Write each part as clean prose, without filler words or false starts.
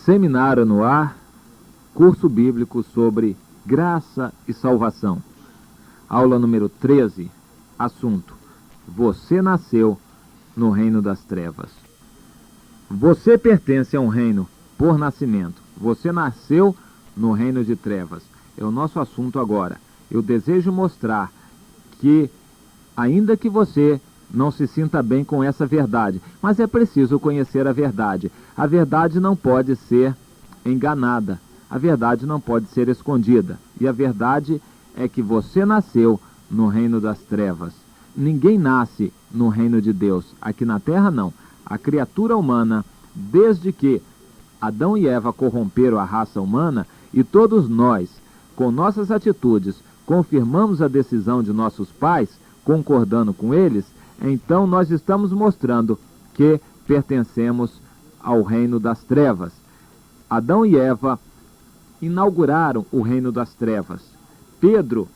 Seminário no ar, curso bíblico sobre graça e salvação. Aula número 13, assunto: você nasceu no reino das trevas. Você pertence a um reino por nascimento. Você nasceu no reino de trevas. É o nosso assunto agora. Eu desejo mostrar que, ainda que você não se sinta bem com essa verdade, mas é preciso conhecer a verdade. A verdade não pode ser enganada. A verdade não pode ser escondida. E a verdade é que você nasceu no reino das trevas. Ninguém nasce no reino de Deus. Aqui na terra, não. A criatura humana, desde que Adão e Eva corromperam a raça humana, e todos nós, com nossas atitudes, confirmamos a decisão de nossos pais, concordando com eles, então nós estamos mostrando que pertencemos ao reino das trevas. Adão e Eva inauguraram o reino das trevas. Pedro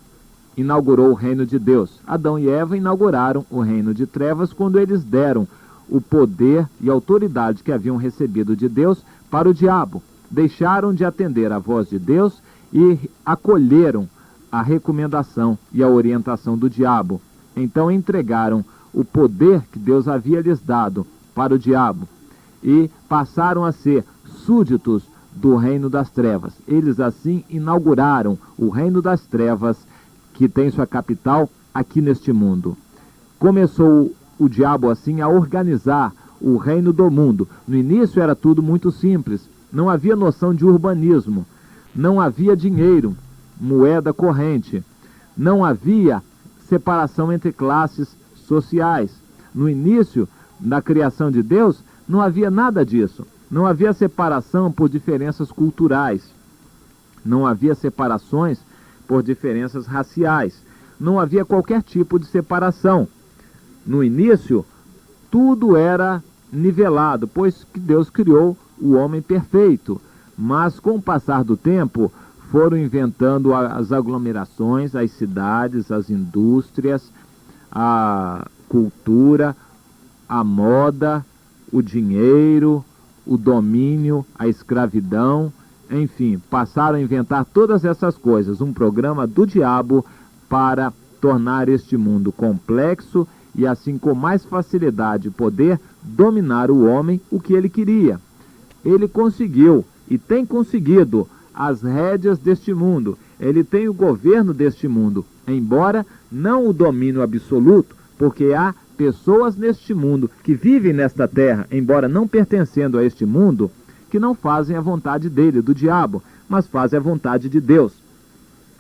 inaugurou o reino de Deus. Adão e Eva inauguraram o reino de trevas quando eles deram o poder e autoridade que haviam recebido de Deus para o diabo. Deixaram de atender à voz de Deus e acolheram a recomendação e a orientação do diabo. Então entregaram o poder que Deus havia lhes dado para o diabo e passaram a ser súditos do reino das trevas. Eles assim inauguraram o reino das trevas, que tem sua capital aqui neste mundo. Começou o diabo assim a organizar o reino do mundo. No início era tudo muito simples, não havia noção de urbanismo, não havia dinheiro, moeda corrente, não havia separação entre classes sociais. No início da criação de Deus não havia nada disso, não havia separação por diferenças culturais, não havia separações por diferenças raciais, não havia qualquer tipo de separação. No início, tudo era nivelado, pois que Deus criou o homem perfeito. Mas com o passar do tempo, foram inventando as aglomerações, as cidades, as indústrias, a cultura, a moda, o dinheiro, o domínio, a escravidão, enfim, passaram a inventar todas essas coisas, um programa do diabo para tornar este mundo complexo e assim com mais facilidade poder dominar o homem o que ele queria. Ele conseguiu e tem conseguido as rédeas deste mundo, ele tem o governo deste mundo, embora não o domínio absoluto, porque há pessoas neste mundo que vivem nesta terra, embora não pertencendo a este mundo, que não fazem a vontade dele, do diabo, mas fazem a vontade de Deus.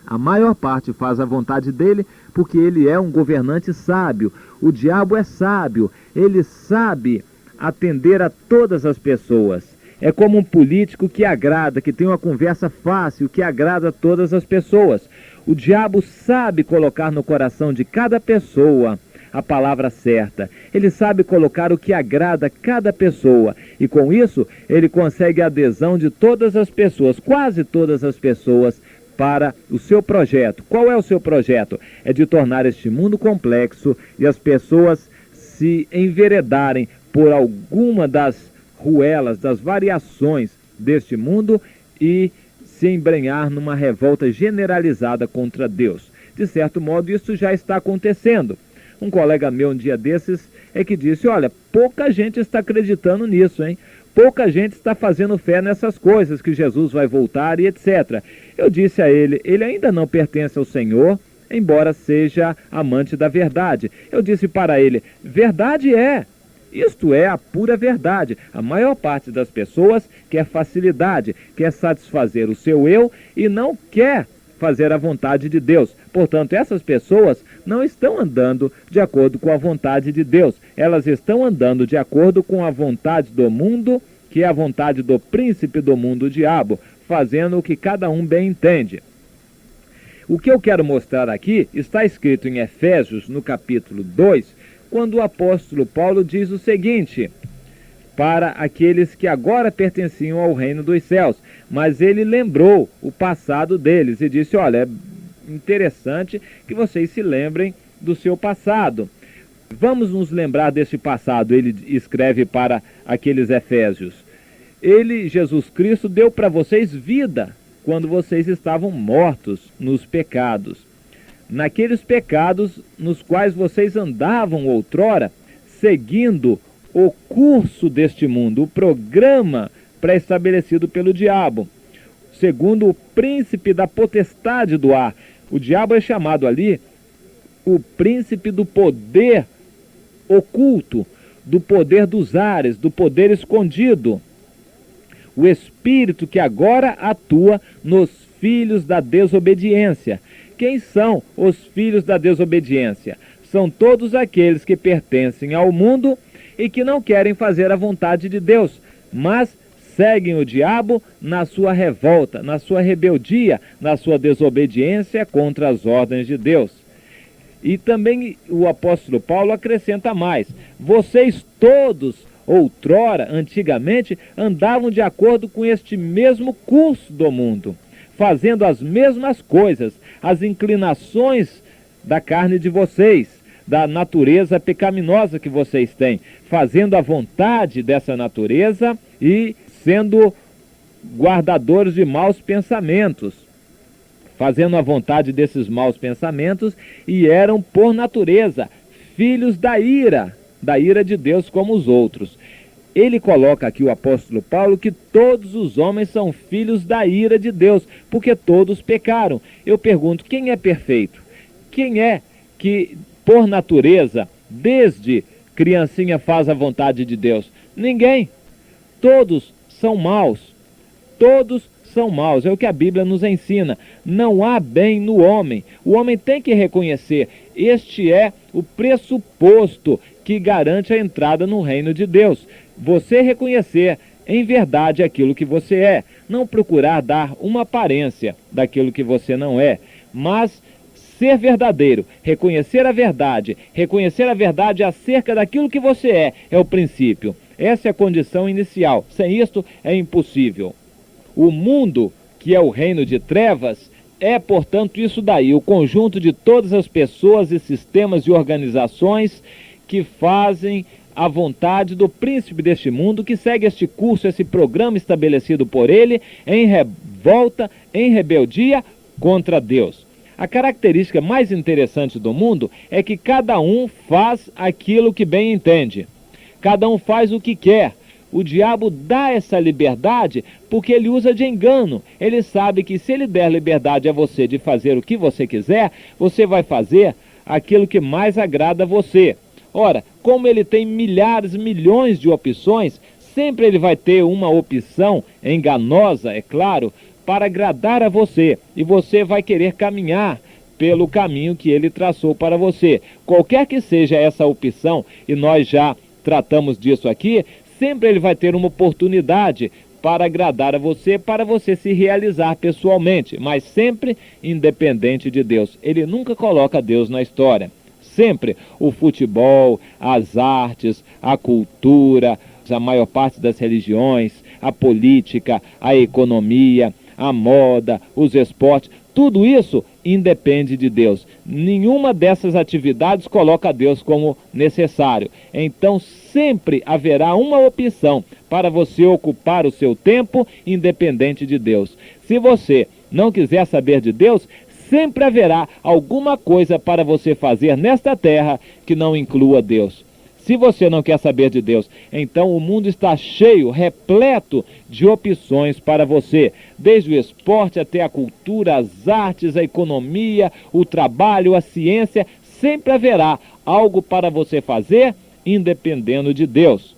A maior parte faz a vontade dele porque ele é um governante sábio. O diabo é sábio, ele sabe atender a todas as pessoas. É como um político que agrada, que tem uma conversa fácil, que agrada a todas as pessoas. O diabo sabe colocar no coração de cada pessoa a palavra certa. Ele sabe colocar o que agrada a cada pessoa. E com isso, ele consegue a adesão de todas as pessoas, quase todas as pessoas, para o seu projeto. Qual é o seu projeto? É de tornar este mundo complexo e as pessoas se enveredarem por alguma das ruelas, das variações deste mundo e se embrenhar numa revolta generalizada contra Deus. De certo modo, isso já está acontecendo. Um colega meu, um dia desses, é que disse, olha, pouca gente está acreditando nisso, hein? Pouca gente está fazendo fé nessas coisas, que Jesus vai voltar e etc. Eu disse a ele, ele ainda não pertence ao Senhor, embora seja amante da verdade. Eu disse para ele, verdade é. Isto é a pura verdade. A maior parte das pessoas quer facilidade, quer satisfazer o seu eu e não quer fazer a vontade de Deus. Portanto, essas pessoas não estão andando de acordo com a vontade de Deus. Elas estão andando de acordo com a vontade do mundo, que é a vontade do príncipe do mundo, o diabo, fazendo o que cada um bem entende. O que eu quero mostrar aqui está escrito em Efésios, no capítulo 2, quando o apóstolo Paulo diz o seguinte, para aqueles que agora pertenciam ao reino dos céus, mas ele lembrou o passado deles e disse, olha, é interessante que vocês se lembrem do seu passado. Vamos nos lembrar desse passado, ele escreve para aqueles Efésios. Ele, Jesus Cristo, deu para vocês vida quando vocês estavam mortos nos pecados. Naqueles pecados nos quais vocês andavam outrora, seguindo o curso deste mundo, o programa pré-estabelecido pelo diabo, segundo o príncipe da potestade do ar. O diabo é chamado ali o príncipe do poder oculto, do poder dos ares, do poder escondido. O espírito que agora atua nos filhos da desobediência. Quem são os filhos da desobediência? São todos aqueles que pertencem ao mundo e que não querem fazer a vontade de Deus, mas seguem o diabo na sua revolta, na sua rebeldia, na sua desobediência contra as ordens de Deus. E também o apóstolo Paulo acrescenta mais: vocês todos, outrora, antigamente, andavam de acordo com este mesmo curso do mundo, fazendo as mesmas coisas, as inclinações da carne de vocês, da natureza pecaminosa que vocês têm, fazendo a vontade dessa natureza e sendo guardadores de maus pensamentos, fazendo a vontade desses maus pensamentos, e eram, por natureza, filhos da ira de Deus como os outros. Ele coloca aqui, o apóstolo Paulo, que todos os homens são filhos da ira de Deus, porque todos pecaram. Eu pergunto, quem é perfeito? Quem é que, por natureza, desde criancinha faz a vontade de Deus? Ninguém. Todos são maus. Todos são maus. É o que a Bíblia nos ensina. Não há bem no homem. O homem tem que reconhecer. Este é o pressuposto que garante a entrada no reino de Deus. Você reconhecer em verdade aquilo que você é. Não procurar dar uma aparência daquilo que você não é, mas ser verdadeiro, reconhecer a verdade acerca daquilo que você é o princípio. Essa é a condição inicial. Sem isto é impossível. O mundo, que é o reino de trevas, é, portanto, isso daí, o conjunto de todas as pessoas e sistemas e organizações que fazem a vontade do príncipe deste mundo, que segue este curso, esse programa estabelecido por ele, em revolta, em rebeldia contra Deus. A característica mais interessante do mundo é que cada um faz aquilo que bem entende. Cada um faz o que quer. O diabo dá essa liberdade porque ele usa de engano. Ele sabe que se ele der liberdade a você de fazer o que você quiser, você vai fazer aquilo que mais agrada a você. Ora, como ele tem milhares, milhões de opções, sempre ele vai ter uma opção enganosa, é claro, para agradar a você. E você vai querer caminhar pelo caminho que ele traçou para você. Qualquer que seja essa opção, e nós já tratamos disso aqui, sempre ele vai ter uma oportunidade para agradar a você, para você se realizar pessoalmente, mas sempre independente de Deus. Ele nunca coloca Deus na história. Sempre o futebol, as artes, a cultura, a maior parte das religiões, a política, a economia, a moda, os esportes, tudo isso independe de Deus. Nenhuma dessas atividades coloca Deus como necessário. Então sempre haverá uma opção para você ocupar o seu tempo independente de Deus. Se você não quiser saber de Deus, sempre haverá alguma coisa para você fazer nesta terra que não inclua Deus. Se você não quer saber de Deus, então o mundo está cheio, repleto de opções para você. Desde o esporte até a cultura, as artes, a economia, o trabalho, a ciência, sempre haverá algo para você fazer, independendo de Deus.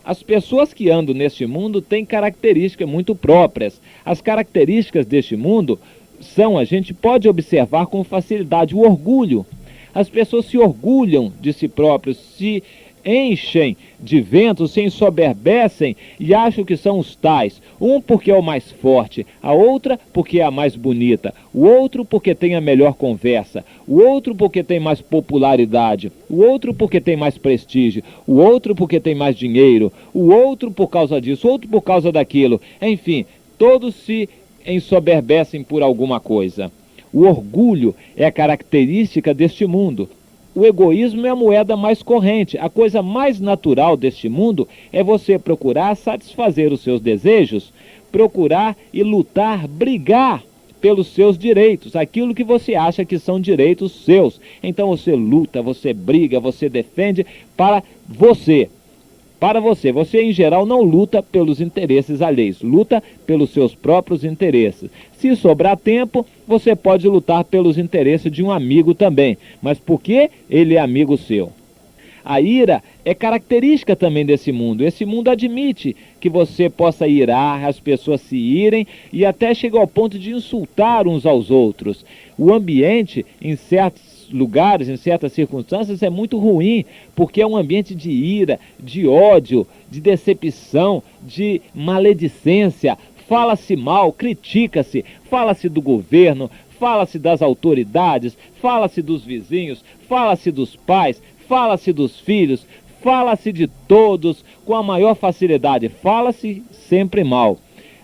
As pessoas que andam neste mundo têm características muito próprias. As características deste mundo são, a gente pode observar com facilidade, o orgulho. As pessoas se orgulham de si próprios, se enchem de vento, se ensoberbecem e acham que são os tais. Um porque é o mais forte, a outra porque é a mais bonita, o outro porque tem a melhor conversa, o outro porque tem mais popularidade, o outro porque tem mais prestígio, o outro porque tem mais dinheiro, o outro por causa disso, o outro por causa daquilo. Enfim, todos se ensoberbecem por alguma coisa. O orgulho é a característica deste mundo. o egoísmo é a moeda mais corrente. A coisa mais natural deste mundo é você procurar satisfazer os seus desejos, procurar e lutar, brigar pelos seus direitos, aquilo que você acha que são direitos seus. Então você luta, você briga, você defende para você. Para você. Você, em geral, não luta pelos interesses alheios, luta pelos seus próprios interesses. Se sobrar tempo, você pode lutar pelos interesses de um amigo também, mas porque ele é amigo seu. A ira é característica também desse mundo. Esse mundo admite que você possa irar, as pessoas se irem e até chegar ao ponto de insultar uns aos outros. O ambiente, em certos lugares, em certas circunstâncias, é muito ruim, porque é um ambiente de ira, de ódio, de decepção, de maledicência. Fala-se mal, critica-se, fala-se do governo, fala-se das autoridades, fala-se dos vizinhos, fala-se dos pais, fala-se dos filhos, fala-se de todos com a maior facilidade, fala-se sempre mal.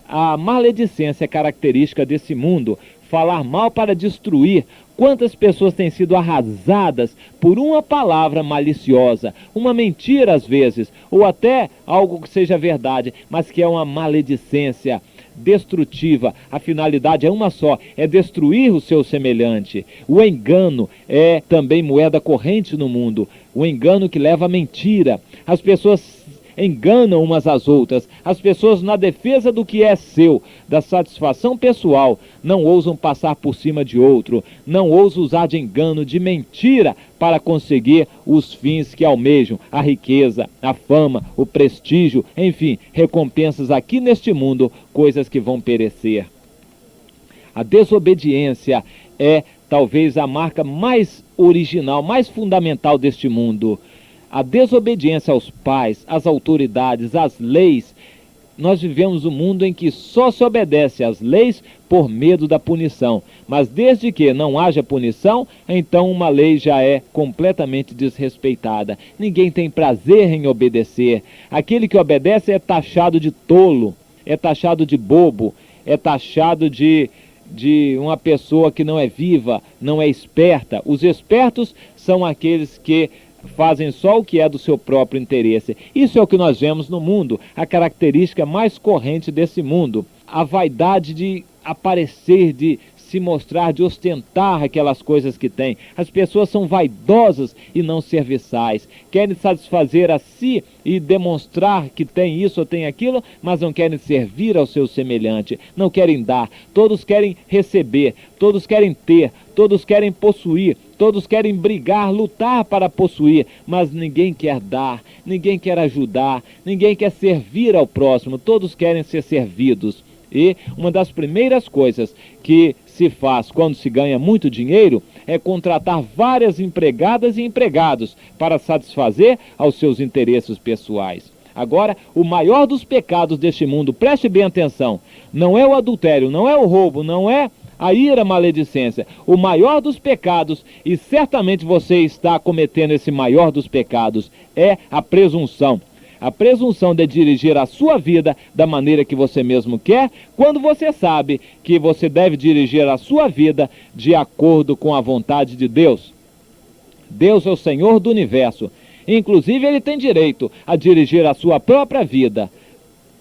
A maledicência é característica desse mundo, falar mal para destruir. Quantas pessoas têm sido arrasadas por uma palavra maliciosa, uma mentira às vezes, ou até algo que seja verdade, mas que é uma maledicência destrutiva. A finalidade é uma só, é destruir o seu semelhante. O engano é também moeda corrente no mundo, o engano que leva à mentira. As pessoas enganam umas às outras, as pessoas, na defesa do que é seu, da satisfação pessoal, não ousam passar por cima de outro, não ousam usar de engano, de mentira para conseguir os fins que almejam, a riqueza, a fama, o prestígio, enfim, recompensas aqui neste mundo, coisas que vão perecer. A desobediência é talvez a marca mais original, mais fundamental deste mundo. A desobediência aos pais, às autoridades, às leis. Nós vivemos um mundo em que só se obedece às leis por medo da punição. Mas desde que não haja punição, então uma lei já é completamente desrespeitada. Ninguém tem prazer em obedecer. Aquele que obedece é taxado de tolo, é taxado de bobo, é taxado de uma pessoa que não é viva, não é esperta. Os espertos são aqueles que fazem só o que é do seu próprio interesse. Isso é o que nós vemos no mundo, a característica mais corrente desse mundo. A vaidade de aparecer, de se mostrar, de ostentar aquelas coisas que têm. As pessoas são vaidosas e não serviçais. Querem satisfazer a si e demonstrar que tem isso ou tem aquilo, mas não querem servir ao seu semelhante. Não querem dar. Todos querem receber. Todos querem ter. Todos querem possuir. Todos querem brigar, lutar para possuir, mas ninguém quer dar, ninguém quer ajudar, ninguém quer servir ao próximo. Todos querem ser servidos. E uma das primeiras coisas que se faz quando se ganha muito dinheiro é contratar várias empregadas e empregados para satisfazer aos seus interesses pessoais. Agora, o maior dos pecados deste mundo, preste bem atenção, não é o adultério, não é o roubo, não é a ira, a maledicência. O maior dos pecados, e certamente você está cometendo esse maior dos pecados, é a presunção. A presunção de dirigir a sua vida da maneira que você mesmo quer, quando você sabe que você deve dirigir a sua vida de acordo com a vontade de Deus. Deus é o Senhor do universo. Inclusive, Ele tem direito a dirigir a sua própria vida.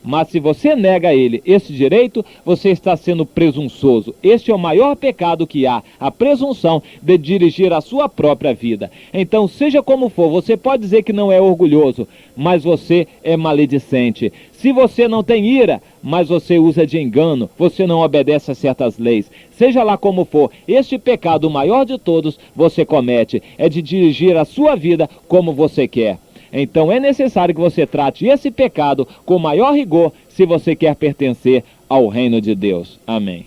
Mas se você nega a ele esse direito, você está sendo presunçoso. Este é o maior pecado que há, a presunção de dirigir a sua própria vida. Então, seja como for, você pode dizer que não é orgulhoso, mas você é maledicente. Se você não tem ira, mas você usa de engano, você não obedece a certas leis. Seja lá como for, este pecado, o maior de todos, você comete, é de dirigir a sua vida como você quer. Então é necessário que você trate esse pecado com maior rigor se você quer pertencer ao reino de Deus. Amém.